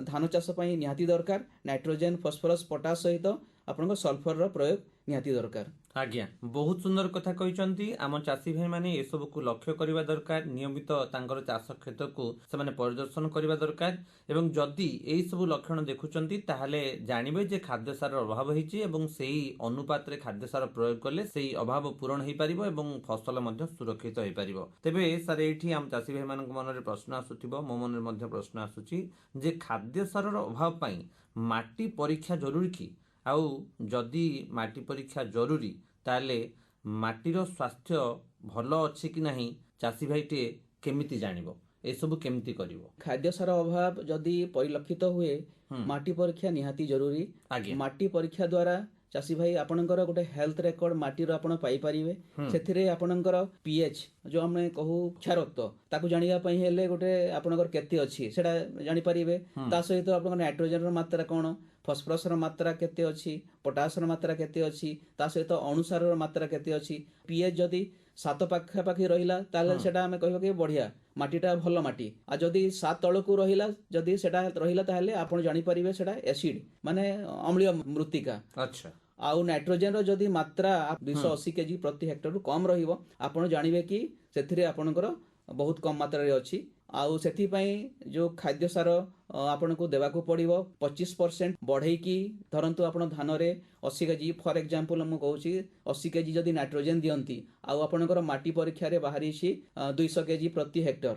ଧାନ ଚାଷ ପାଇଁ ନିହାତି ଦରକାର। ନାଇଟ୍ରୋଜେନ ଫସ୍ଫରସ୍ ପଟାସ ସହିତ ଆପଣଙ୍କ ସଲଫରର ପ୍ରୟୋଗ ନିହାତି ଦରକାର। ଆଜ୍ଞା, ବହୁତ ସୁନ୍ଦର କଥା କହିଛନ୍ତି। ଆମ ଚାଷୀ ଭାଇ ମାନେ ଏସବୁକୁ ଲକ୍ଷ୍ୟ କରିବା ଦରକାର। ନିୟମିତ ତାଙ୍କର ଚାଷ କ୍ଷେତ୍ରକୁ ସେମାନେ ପରିଦର୍ଶନ କରିବା ଦରକାର ଏବଂ ଯଦି ଏଇ ସବୁ ଲକ୍ଷଣ ଦେଖୁଛନ୍ତି ତାହେଲେ ଜାଣିବେ ଯେ ଖାଦ୍ୟ ସାରର ଅଭାବ ହେଇଛି ଏବଂ ସେଇ ଅନୁପାତରେ ଖାଦ୍ୟ ସାର ପ୍ରୟୋଗ କଲେ ସେଇ ଅଭାବ ପୂରଣ ହେଇପାରିବ ଏବଂ ଫସଲ ମଧ୍ୟ ସୁରକ୍ଷିତ ହେଇପାରିବ। ତେବେ ସାର୍ ଏଇଠି ଆମ ଚାଷୀ ଭାଇ ମାନଙ୍କ ମନରେ ପ୍ରଶ୍ନ ଆସୁଥିବ, ମୋ ମନରେ ମଧ୍ୟ ପ୍ରଶ୍ନ ଆସୁଛି ଯେ ଖାଦ୍ୟ ସାରର ଅଭାବ ପାଇଁ ମାଟି ପରୀକ୍ଷା ଜରୁରୀ କି? ଆଉ ଯଦି ମାଟି ପରୀକ୍ଷା ଜରୁରୀ ତାହେଲେ ମାଟିର ସ୍ୱାସ୍ଥ୍ୟ ଭଲ ଅଛି କି ନାହିଁ ଚାଷୀ ଭାଇଟିଏ କେମିତି ଜାଣିବ? ଏସବୁ କେମିତି କରିବ? ଖାଦ୍ୟ ସାର ଅଭାବ ଯଦି ପରିଲକ୍ଷିତ ହୁଏ ମାଟି ପରୀକ୍ଷା ନିହାତି ଜରୁରୀ। ମାଟି ପରୀକ୍ଷା ଦ୍ୱାରା ଚାଷୀ ଭାଇ ଆପଣଙ୍କର ଗୋଟେ ହେଲ୍ଥ ରେକର୍ଡ ମାଟିର ଆପଣ ପାଇପାରିବେ। ସେଥିରେ ଆପଣଙ୍କର pH ଯୋଉ ଆମେ କହୁ କ୍ଷାରତ୍ୱ, ତାକୁ ଜାଣିବା ପାଇଁ ହେଲେ ଗୋଟେ ଆପଣଙ୍କର କେତେ ଅଛି ସେଟା ଜାଣିପାରିବେ। ତା ସହିତ ଆପଣଙ୍କର ନାଇଟ୍ରୋଜେନର ମାତ୍ରା କ'ଣ, ଫସ୍ଫରସର ମାତ୍ରା କେତେ ଅଛି, ପଟାସର ମାତ୍ରା କେତେ ଅଛି, ତା ସହିତ ଅଣୁସାରର ମାତ୍ରା କେତେ ଅଛି। pH ଯଦି 7 ପାଖାପାଖି ରହିଲା ତାହେଲେ ସେଟା ଆମେ କହିବା କି ବଢିଆ, ମାଟିଟା ଭଲ ମାଟି। ଆଉ ଯଦି 7 ତଳକୁ ରହିଲା, ଯଦି ସେଟା ରହିଲା ତାହେଲେ ଆପଣ ଜାଣିପାରିବେ ସେଟା ଏସିଡ ମାନେ ଅମ୍ଳୀୟ ମୃତ୍ତିକା। ଆଉ ନାଇଟ୍ରୋଜେନର ଯଦି ମାତ୍ରା 280 କେଜି ପ୍ରତି ହେକ୍ଟରରୁ କମ ରହିବ, ଆପଣ ଜାଣିବେ କି ସେଥିରେ ଆପଣଙ୍କର ବହୁତ କମ ମାତ୍ରାରେ ଅଛି। ଆଉ ସେଥିପାଇଁ ଯୋଉ ଖାଦ୍ୟ ସାର ଆପଣଙ୍କୁ ଦେବାକୁ ପଡିବ 25% ବଢେଇକି। ଧରନ୍ତୁ ଆପଣ ଧାନରେ 80 କେଜି ଫର ଏକ୍ସାମ୍ପଲ ମୁଁ କହୁଛି 80 କେଜି ଯଦି ନାଇଟ୍ରୋଜେନ ଦିଅନ୍ତି ଆଉ ଆପଣଙ୍କର ମାଟି ପରୀକ୍ଷାରେ ବାହାରିଛି 200 କେଜି ପ୍ରତି ହେକ୍ଟର,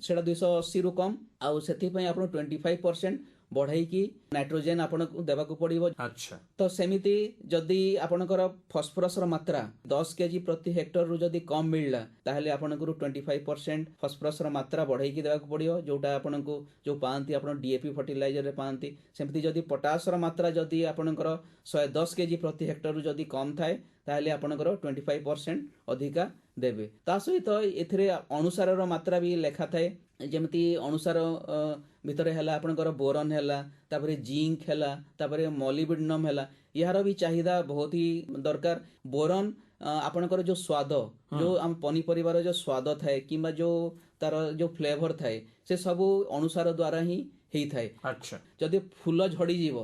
ସେଟା 280 ରୁ କମ। ଆଉ ସେଥିପାଇଁ ଆପଣ 25% ବଢାଇକି ନାଇଟ୍ରୋଜେନ ଆପଣଙ୍କୁ ଦେବାକୁ ପଡିବ। ଆଚ୍ଛା। ତ ସେମିତି ଯଦି ଆପଣଙ୍କର ଫସ୍ଫରସର ମାତ୍ରା 10 କେଜି ପ୍ରତି ହେକ୍ଟରରୁ ଯଦି କମ୍ ମିଳିଲା ତାହେଲେ ଆପଣଙ୍କୁ 25% ଫସ୍ଫରସର ମାତ୍ରା ବଢାଇକି ଦେବାକୁ ପଡିବ, ଯୋଉଟା ଆପଣଙ୍କୁ ଯୋଉ ପାଆନ୍ତି ଆପଣ ଡିଏପି ଫର୍ଟିଲାଇଜରରେ ପାଆନ୍ତି। ସେମିତି ଯଦି ପଟାସର ମାତ୍ରା ଯଦି ଆପଣଙ୍କର 110 କେଜି ପ୍ରତି ହେକ୍ଟରରୁ ଯଦି କମ୍ ଥାଏ ତାହେଲେ ଆପଣଙ୍କର 25% ଅଧିକା ଦେବେ। ତା ସହିତ ଏଥିରେ ଅଣୁସାରର ମାତ୍ରା ବି ଲେଖା ଥାଏ, ଯେମିତି ଅଣୁସାର ଭିତରେ ହେଲା ଆପଣଙ୍କର ବୋରନ୍ ହେଲା, ତାପରେ ଜିଙ୍କ୍ ହେଲା, ତାପରେ ମଲିବ୍ଡେନମ୍ ହେଲା। ଏହାର ବି ଚାହିଦା ବହୁତ ହି ଦରକାର। ବୋରନ୍ ଆପଣଙ୍କର ଯୋଉ ସ୍ୱାଦ, ଯୋଉ ଆମ ପନିପରିବାର ଯୋଉ ସ୍ୱାଦ ଥାଏ କିମ୍ବା ଯୋଉ ତାର ଯୋଉ ଫ୍ଲେଭର ଥାଏ ସେ ସବୁ ଅଣୁସାର ଦ୍ୱାରା ହିଁ ହେଇଥାଏ। ଆଚ୍ଛା। ଯଦି ଫୁଲ ଝଡ଼ିଯିବ,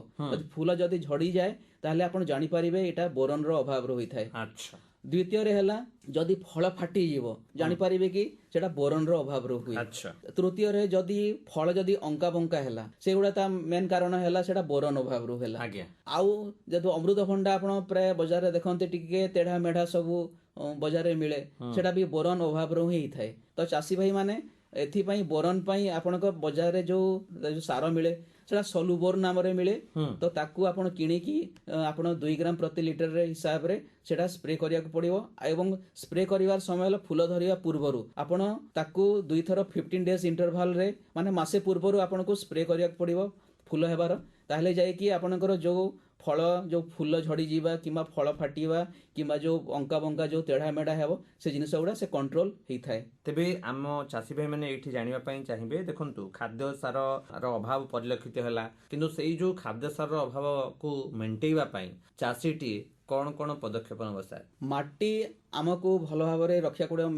ଫୁଲ ଯଦି ଝଡ଼ିଯାଏ ତାହେଲେ ଆପଣ ଜାଣିପାରିବେ ଏଇଟା ବୋରନ୍ର ଅଭାବ ହୋଇଥାଏ। ଆଚ୍ଛା। ଦ୍ୱିତୀୟରେ ହେଲା ଯଦି ଫଳ ଫାଟିଯିବ ଜାଣିପାରିବେ କି ସେଟା ବୋରନ୍ର ଅଭାବରୁ ହୁଏ। ଆଚ୍ଛା। ତୃତୀୟରେ ଯଦି ଫଳ ଯଦି ଅଙ୍କା ବଙ୍କା ହେଲା, ସେଗୁଡା ତା ମେନ୍ କାରଣ ହେଲା ସେଟା ବୋରନ୍ ଅଭାବରୁ ହେଲା। ଆଜ୍ଞା। ଆଉ ଯଦି ଅମୃତଭଣ୍ଡା ଆପଣ ପ୍ରାୟ ବଜାରରେ ଦେଖନ୍ତି ଟିକେ ତେଢା ମେଢା ସବୁ ବଜାରରେ ମିଳେ, ସେଟା ବି ବୋରନ୍ ଅଭାବରୁ ହିଁ ହେଇଥାଏ। ତ ଚାଷୀ ଭାଇ ମାନେ ଏଥିପାଇଁ ବୋରନ୍ ପାଇଁ ଆପଣଙ୍କ ବଜାରରେ ଯୋଉ ସାର ମିଳେ ସେଟା ସଲୁବୋର୍ ନାମରେ ମିଳେ। ତ ତାକୁ ଆପଣ କିଣିକି ଆପଣ 2 ଗ୍ରାମ ପ୍ରତି ଲିଟର ହିସାବରେ ସେଟା ସ୍ପ୍ରେ କରିବାକୁ ପଡିବ। ଏବଂ ସ୍ପ୍ରେ କରିବାର ସମୟ ହେଲା ଫୁଲ ଧରିବା ପୂର୍ବରୁ ଆପଣ ତାକୁ 2 ଥର 15 ଡେଜ୍ ଇଣ୍ଟରଭାଲରେ ମାନେ ମାସେ ପୂର୍ବରୁ ଆପଣଙ୍କୁ ସ୍ପ୍ରେ କରିବାକୁ ପଡିବ ଫୁଲ ହେବାର। ତାହେଲେ ଯାଇକି ଆପଣଙ୍କର ଯୋଉ ଫଳ ଯୋଉ ଫୁଲ ଝଡ଼ିଯିବା କିମ୍ବା ଫଳ ଫାଟିବା କିମ୍ବା ଯୋଉ ଅଙ୍କା ବଙ୍କା ଯୋଉ ତେଢା ମେଢା ହେବ ସେ ଜିନିଷ ଗୁଡା ସେ କଣ୍ଟ୍ରୋଲ ହେଇଥାଏ। ତେବେ ଆମ ଚାଷୀ ଭାଇ ମାନେ ଏଇଠି ଜାଣିବା ପାଇଁ ଚାହିଁବେ, ଦେଖନ୍ତୁ ଖାଦ୍ୟ ସାରର ଅଭାବ ପରିଲକ୍ଷିତ ହେଲା, କିନ୍ତୁ ସେଇ ଯୋଉ ଖାଦ୍ୟ ସାରର ଅଭାବକୁ ମେଣ୍ଟେଇବା ପାଇଁ ଚାଷୀଟିଏ କଣ କଣ ପଦକ୍ଷେପ ନେବ ସାର୍? ମାଟି ଆମକୁ ଭଲ ଭାବରେ ରଖିବାକୁ ପଡିବ,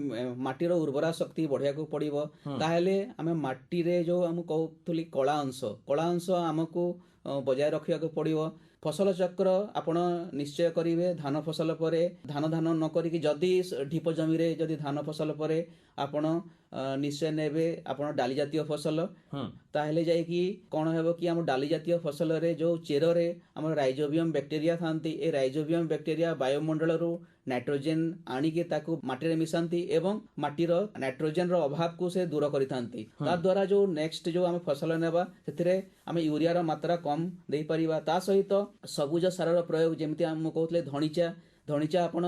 ମାଟିର ଉର୍ବରା ଶକ୍ତି ବଢିବାକୁ ପଡିବ। ତାହେଲେ ଆମେ ମାଟିରେ ଯୋଉ ମୁଁ କହୁଥିଲି କଳା ଅଂଶ ଆମକୁ ବଜାୟ ରଖିବାକୁ ପଡିବ। ଫସଲ ଚକ୍ର ଆପଣ ନିଶ୍ଚୟ କରିବେ। ଧାନ ଫସଲ ପରେ ଧାନ ନ କରିକି ଯଦି ଢିପ ଜମିରେ ଯଦି ଧାନ ଫସଲ ପରେ ଆପଣ ନିଶ୍ଚୟ ନେବେ ଆପଣ ଡାଲି ଜାତୀୟ ଫସଲ। ତାହେଲେ ଯାଇକି କଣ ହେବ କି ଆମ ଡାଲି ଜାତୀୟ ଫସଲରେ ଯୋଉ ଚେରରେ ଆମର ରାଇଜୋବିୟମ ବ୍ୟାକ୍ଟେରିଆ ଥାନ୍ତି, ଏ ରାଇଜୋବିୟମ ବ୍ୟାକ୍ଟେରିଆ ବାୟୁମଣ୍ଡଳରୁ ନାଇଟ୍ରୋଜେନ ଆଣିକି ତାକୁ ମାଟିରେ ମିଶାନ୍ତି ଏବଂ ମାଟିର ନାଇଟ୍ରୋଜେନର ଅଭାବକୁ ସେ ଦୂର କରିଥାନ୍ତି। ତା ଦ୍ୱାରା ଯୋଉ ନେକ୍ସଟ ଯୋଉ ଆମେ ଫସଲ ନେବା ସେଥିରେ ଆମେ ୟୁରିଆର ମାତ୍ରା କମ ଦେଇପାରିବା। ତା ସହିତ ସବୁଜ ସାରର ପ୍ରୟୋଗ, ଯେମିତି ମୁଁ କହୁଥିଲି ଧଣିଚା ଆପଣ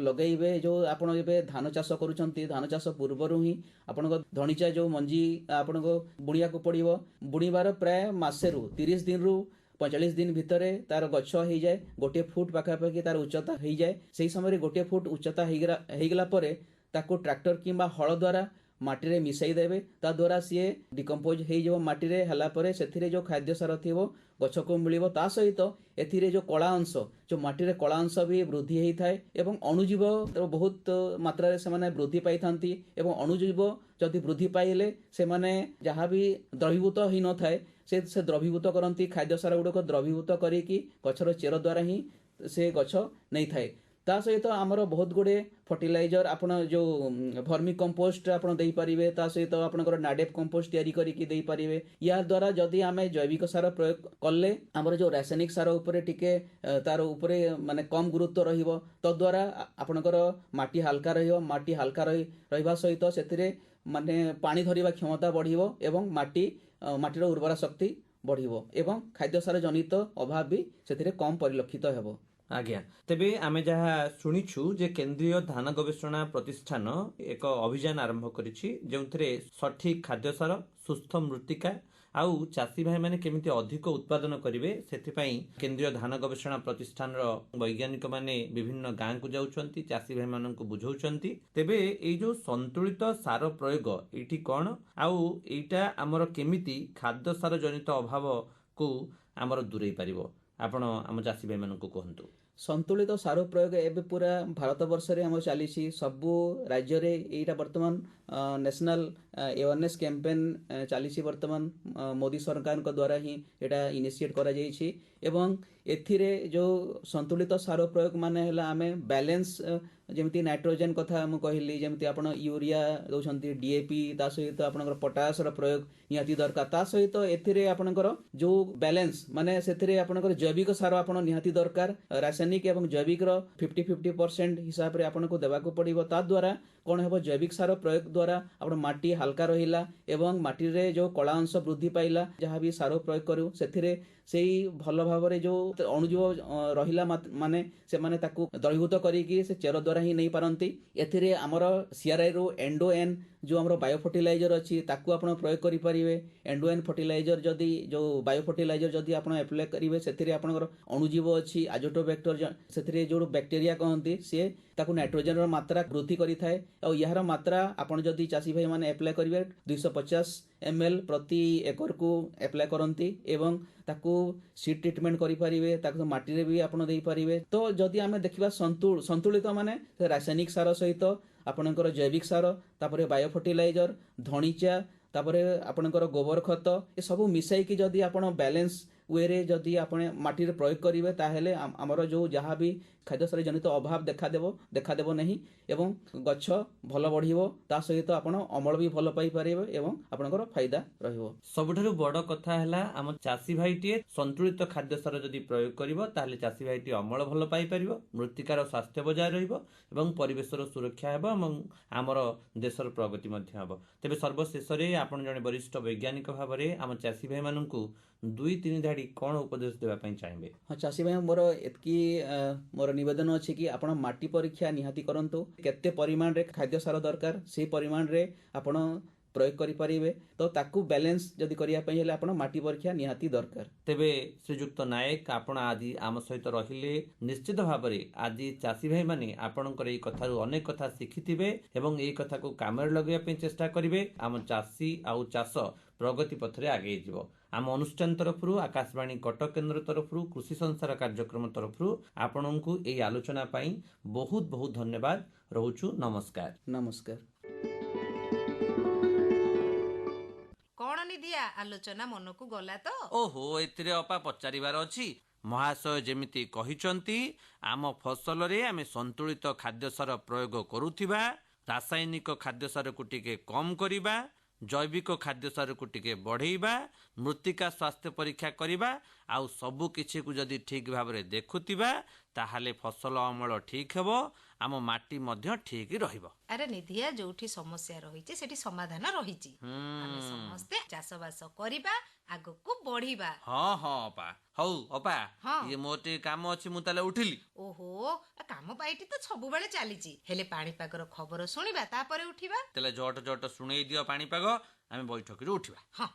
ଲଗେଇବେ। ଯୋଉ ଆପଣ ଏବେ ଧାନ ଚାଷ କରୁଛନ୍ତି, ଧାନ ଚାଷ ପୂର୍ବରୁ ହିଁ ଆପଣଙ୍କ ଧଣିଚା ଯୋଉ ମଞ୍ଜି ଆପଣଙ୍କୁ ବୁଣିବାକୁ ପଡିବ। ବୁଣିବାର ପ୍ରାୟ ମାସେରୁ 30 ଦିନରୁ 45 ଦିନ ଭିତରେ ତାର ଗଛ ହେଇଯାଏ, 1 ଫୁଟ ପାଖାପାଖି ତାର ଉଚ୍ଚତା ହେଇଯାଏ। ସେହି ସମୟରେ 1 ଫୁଟ ଉଚ୍ଚତା ହେଇଗଲା ପରେ ତାକୁ ଟ୍ରାକ୍ଟର କିମ୍ବା ହଳ ଦ୍ୱାରା ମାଟିରେ ମିଶାଇ ଦେବେ। ତା ଦ୍ୱାରା ସିଏ ଡିକମ୍ପୋଜ ହେଇଯିବ ମାଟିରେ। ହେଲା ପରେ ସେଥିରେ ଯୋଉ ଖାଦ୍ୟ ସାର ଥିବ ଗଛକୁ ମିଳିବ। ତା ସହିତ ଏଥିରେ ଯୋଉ କଳା ଅଂଶ, ଯୋଉ ମାଟିରେ କଳା ଅଂଶ ବି ବୃଦ୍ଧି ହେଇଥାଏ ଏବଂ ଅଣୁଜୀବ ବହୁତ ମାତ୍ରାରେ ସେମାନେ ବୃଦ୍ଧି ପାଇଥାନ୍ତି। ଏବଂ ଅଣୁଜୀବ ଯଦି ବୃଦ୍ଧି ପାଇଲେ ସେମାନେ ଯାହା ବି ଦ୍ରବୀଭୂତ ହେଇନଥାଏ ସେ ଦ୍ରବୀଭୂତ କରନ୍ତି। ଖାଦ୍ୟ ସାର ଗୁଡିକ ଦ୍ରବୀଭୂତ କରିକି ଗଛର ଚେର ଦ୍ୱାରା ହିଁ ସେ ଗଛ ନେଇଥାଏ। ତା ସହିତ ଆମର ବହୁତ ଗୁଡିଏ ଫର୍ଟିଲାଇଜର ଆପଣ ଯୋଉ ଭର୍ମି କମ୍ପୋଷ୍ଟ ଆପଣ ଦେଇପାରିବେ। ତା ସହିତ ଆପଣଙ୍କର ନାଡେପ କମ୍ପୋଷ୍ଟ ତିଆରି କରିକି ଦେଇପାରିବେ। ୟା ଦ୍ୱାରା ଯଦି ଆମେ ଜୈବିକ ସାର ପ୍ରୟୋଗ କଲେ ଆମର ଯୋଉ ରାସାୟନିକ ସାର ଉପରେ ଟିକେ ତାର ଉପରେ ମାନେ କମ ଗୁରୁତ୍ୱ ରହିବ। ତଦ୍ୱାରା ଆପଣଙ୍କର ମାଟି ହାଲକା ରହିବ। ମାଟି ହାଲକା ରହିବା ସହିତ ସେଥିରେ ମାନେ ପାଣି ଧରିବା କ୍ଷମତା ବଢିବ ଏବଂ ମାଟିର ଉର୍ବରା ଶକ୍ତି ବଢିବ ଏବଂ ଖାଦ୍ୟ ସାର ଜନିତ ଅଭାବ ବି ସେଥିରେ କମ ପରିଲକ୍ଷିତ ହେବ। ଆଜ୍ଞା। ତେବେ ଆମେ ଯାହା ଶୁଣିଛୁ ଯେ କେନ୍ଦ୍ରୀୟ ଧାନ ଗବେଷଣା ପ୍ରତିଷ୍ଠାନ ଏକ ଅଭିଯାନ ଆରମ୍ଭ କରିଛି, ଯେଉଁଥିରେ ସଠିକ ଖାଦ୍ୟ ସାର, ସୁସ୍ଥ ମୃତ୍ତିକା ଆଉ ଚାଷୀ ଭାଇ ମାନେ କେମିତି ଅଧିକ ଉତ୍ପାଦନ କରିବେ ସେଥିପାଇଁ କେନ୍ଦ୍ରୀୟ ଧାନ ଗବେଷଣା ପ୍ରତିଷ୍ଠାନର ବୈଜ୍ଞାନିକ ମାନେ ବିଭିନ୍ନ ଗାଁକୁ ଯାଉଛନ୍ତି, ଚାଷୀ ଭାଇ ମାନଙ୍କୁ ବୁଝାଉଛନ୍ତି। ତେବେ ଏଇ ଯୋଉ ସନ୍ତୁଳିତ ସାର ପ୍ରୟୋଗ ଏଇଠି କଣ, ଆଉ ଏଇଟା ଆମର କେମିତି ଖାଦ୍ୟ ସାର ଜନିତ ଅଭାବକୁ ଆମର ଦୂରେଇ ପାରିବ, ଆପଣ ଆମ ଚାଷୀ ଭାଇ ମାନଙ୍କୁ କୁହନ୍ତୁ। ସନ୍ତୁଳିତ ସାର ପ୍ରୟୋଗ ଏବେ ପୁରା ଭାରତ ବର୍ଷରେ ଆମର ଚାଲିଛି। ସବୁ ରାଜ୍ୟରେ ଏଇଟା ବର୍ତ୍ତମାନ ନ୍ୟାସନାଲ ଆୱାରନେସ୍ କ୍ୟାମ୍ପେନ୍ ଚାଲିଛି। ବର୍ତ୍ତମାନ ମୋଦି ସରକାରଙ୍କ ଦ୍ୱାରା ହିଁ ଏଇଟା ଇନିସିଏଟ୍ କରାଯାଇଛି ଏବଂ ଏଥିରେ ଯୋଉ ସନ୍ତୁଳିତ ସାର ପ୍ରୟୋଗ ମାନେ ହେଲା ଆମେ ବ୍ୟାଲେନ୍ସ, ଯେମିତି ନାଇଟ୍ରୋଜେନ କଥା ମୁଁ କହିଲି, ଯେମିତି ଆପଣ ୟୁରିଆ ଦଉଛନ୍ତି, ଡିଏପି, ତା ସହିତ ଆପଣଙ୍କର ପଟାସର ପ୍ରୟୋଗ ନିହାତି ଦରକାର। ତା ସହିତ ଏଥିରେ ଆପଣଙ୍କର ଯୋଉ ବ୍ୟାଲେନ୍ସ ମାନେ ସେଥିରେ ଆପଣଙ୍କର ଜୈବିକ ସାର ଆପଣ ନିହାତି ଦରକାର। ରାସାୟନିକ ଏବଂ ଜୈବିକର 50-50% ହିସାବରେ ଆପଣଙ୍କୁ ଦେବାକୁ ପଡିବ। ତା ଦ୍ୱାରା କଣ ହେବ, ଜୈବିକ ସାର ପ୍ରୟୋଗ ଦ୍ୱାରା ଆପଣ ମାଟି ହାଲକା ହାଲକା ରହିଲା ଏବଂ ମାଟିରେ ଯୋଉ କଳା ଅଂଶ ବୃଦ୍ଧି ପାଇଲା, ଯାହା ବି ସାର ପ୍ରୟୋଗ କରୁ ସେଥିରେ ସେଇ ଭଲ ଭାବରେ ଯୋଉ ଅଣୁଜୀବ ରହିଲା ମାନେ ସେମାନେ ତାକୁ ଦ୍ରବୀଭୂତ କରିକି ସେ ଚେର ଦ୍ୱାରା ହିଁ ନେଇ ପାରନ୍ତି। ଏଥିରେ ଆମର CRI ରୁ ଏଣ୍ଡୋଏନ୍ ଯୋଉ ଆମର ବାୟୋ ଫର୍ଟିଲାଇଜର ଅଛି ତାକୁ ଆପଣ ପ୍ରୟୋଗ କରିପାରିବେ। ଏଣ୍ଡୋଏନ୍ ଫର୍ଟିଲାଇଜର ଯଦି ଯୋଉ ବାୟୋ ଫର୍ଟିଲାଇଜର ଯଦି ଆପଣ ଆପ୍ଲାଏ କରିବେ, ସେଥିରେ ଆପଣଙ୍କର ଅଣୁଜୀବ ଅଛି ଆଜୋଟୋବ୍ୟାକ୍ଟର, ସେଥିରେ ଯୋଉ ବ୍ୟାକ୍ଟେରିଆ କହନ୍ତି ସିଏ ତାକୁ ନାଇଟ୍ରୋଜେନର ମାତ୍ରା ବୃଦ୍ଧି କରିଥାଏ। ଆଉ ଏହାର ମାତ୍ରା ଆପଣ ଯଦି ଚାଷୀ ଭାଇ ମାନେ ଆପ୍ଲାଏ କରିବେ 250 ml ପ୍ରତି ଏକରକୁ ଆପ୍ଲାଏ କରନ୍ତି ଏବଂ ତାକୁ ସିଡ୍ ଟ୍ରିଟମେଣ୍ଟ କରିପାରିବେ, ତାକୁ ମାଟିରେ ବି ଆପଣ ଦେଇପାରିବେ। ତ ଯଦି ଆମେ ଦେଖିବା ସନ୍ତୁଳିତ ମାନେ ରାସାୟନିକ ସାର ସହିତ ଆପଣଙ୍କର ଜୈବିକ ସାର, ତାପରେ ବାୟୋ ଫର୍ଟିଲାଇଜର, ଧଣିଚା, ତାପରେ ଆପଣଙ୍କର ଗୋବର ଖତ, ଏସବୁ ମିଶାଇକି ଯଦି ଆପଣ ବ୍ୟାଲେନ୍ସ ୱେରେ ଯଦି ଆପଣ ମାଟିରେ ପ୍ରୟୋଗ କରିବେ ତାହେଲେ ଆମର ଯୋଉ ଯାହା ବି ଖାଦ୍ୟସାର ଜନିତ ଅଭାବ ଦେଖାଦେବ ନାହିଁ ଏବଂ ଗଛ ଭଲ ବଢିବ, ତା ସହିତ ଆପଣ ଅମଳ ବି ଭଲ ପାଇପାରିବେ ଏବଂ ଆପଣଙ୍କର ଫାଇଦା ରହିବ। ସବୁଠାରୁ ବଡ କଥା ହେଲା ଆମ ଚାଷୀ ଭାଇଟିଏ ସନ୍ତୁଳିତ ଖାଦ୍ୟ ସାର ଯଦି ପ୍ରୟୋଗ କରିବ ତାହେଲେ ଚାଷୀ ଭାଇଟି ଅମଳ ଭଲ ପାଇପାରିବ, ମୃତ୍ତିକାର ସ୍ୱାସ୍ଥ୍ୟ ବଜାୟ ରହିବ ଏବଂ ପରିବେଶର ସୁରକ୍ଷା ହେବ ଏବଂ ଆମର ଦେଶର ପ୍ରଗତି ମଧ୍ୟ ହେବ। ତେବେ ସର୍ବଶେଷରେ ଆପଣ ଜଣେ ବରିଷ୍ଠ ବୈଜ୍ଞାନିକ ଭାବରେ ଆମ ଚାଷୀ ଭାଇମାନଙ୍କୁ 2-3 ଧାଡି କଣ ଉପଦେଶ ଦେବା ପାଇଁ ଚାହିଁବେ? ହଁ, ଚାଷୀ ଭାଇ ମୋର ଏତିକି ମୋର ନିବେଦନ ଅଛି କି ଆପଣ ମାଟି ପରୀକ୍ଷା ନିହାତି କରନ୍ତୁ। କେତେ ପରିମାଣରେ ଖାଦ୍ୟ ସାର ଦରକାର ସେଇ ପରିମାଣରେ ଆପଣ ପ୍ରୟୋଗ କରିପାରିବେ। ତ ତାକୁ ବ୍ୟାଲେନ୍ସ ଯଦି କରିବା ପାଇଁ ହେଲେ ଆପଣ ମାଟି ପରୀକ୍ଷା ନିହାତି ଦରକାର। ତେବେ ଶ୍ରୀଯୁକ୍ତ ନାୟକ, ଆପଣ ଆଜି ଆମ ସହିତ ରହିଲେ, ନିଶ୍ଚିତ ଭାବରେ ଆଜି ଚାଷୀ ଭାଇମାନେ ଆପଣଙ୍କର ଏଇ କଥାରୁ ଅନେକ କଥା ଶିଖିଥିବେ ଏବଂ ଏଇ କଥାକୁ କାମରେ ଲଗେଇବା ପାଇଁ ଚେଷ୍ଟା କରିବେ। ଆମ ଚାଷୀ ଆଉ ଚାଷ ପ୍ରଗତି ପଥରେ ଆଗେଇ ଯିବ। ଆମ ଅନୁଷ୍ଠାନ ତରଫରୁ, ଆକାଶବାଣୀ କଟକ କେନ୍ଦ୍ର ତରଫରୁ, କୃଷି ସଂସାର କାର୍ଯ୍ୟକ୍ରମ ତରଫରୁ ଆପଣଙ୍କୁ ଏହି ଆଲୋଚନା ପାଇଁ ବହୁତ ବହୁତ ଧନ୍ୟବାଦ ରହୁଛୁ। ନମସ୍କାର। ନମସ୍କାର। କଣ ନିଧିଆ, ଆଲୋଚନା ମନକୁ ଗଲା ତ? ଓହୋ, ଏଥିରେ ଅପା ପଚାରିବାର ଅଛି। ମହାଶୟ ଯେମିତି କହିଛନ୍ତି ଆମ ଫସଲରେ ଆମେ ସନ୍ତୁଳିତ ଖାଦ୍ୟସାର ପ୍ରୟୋଗ କରୁଥିବା, ରାସାୟନିକ ଖାଦ୍ୟସାରକୁ ଟିକେ କମ୍ କରିବା, ଜୈବିକ ଖାଦ୍ୟସାରକୁ ଟିକେ ବଢ଼େଇବା, ମୃତ୍ତିକା ସ୍ୱାସ୍ଥ୍ୟ ପରୀକ୍ଷା କରିବା, ଆଉ ସବୁ କିଛିକୁ ଯଦି ଠିକ୍ ଭାବରେ ଦେଖୁଥିବା ତାହେଲେ ଫସଲ ଅମଳ ଠିକ୍ ହେବ, ଆମ ମାଟି ମଧ୍ୟ ଠିକ୍ ରହିବ। ଆରେ ନିଧିଆ, ଯୋଉଠି ସମସ୍ୟା ରହିଛି ସେଠି ସମାଧାନ ରହିଛି। ଆମେ ସମସ୍ତେ ଚାଷବାସ କରିବା, ଆଗକୁ ବଢିବା। ହଁ ହଁ ଅପା, ହଉ ଅପା, ହଁ। ଇଏ ମୋର ଟିକେ କାମ ଅଛି, ମୁଁ ତାହେଲେ ଉଠିଲି। ଓହୋ, କାମ ପାଇଟି ତ ସବୁବେଳେ ଚାଲିଛି, ହେଲେ ପାଣିପାଗର ଖବର ଶୁଣିବା ତାପରେ ଉଠିବା। ତାହେଲେ ଜଟ ଜଟ ଶୁଣେଇ ଦିଅ ପାଣିପାଗ, ଆମେ ବୈଠକରୁ ଉଠିବା। ହଁ।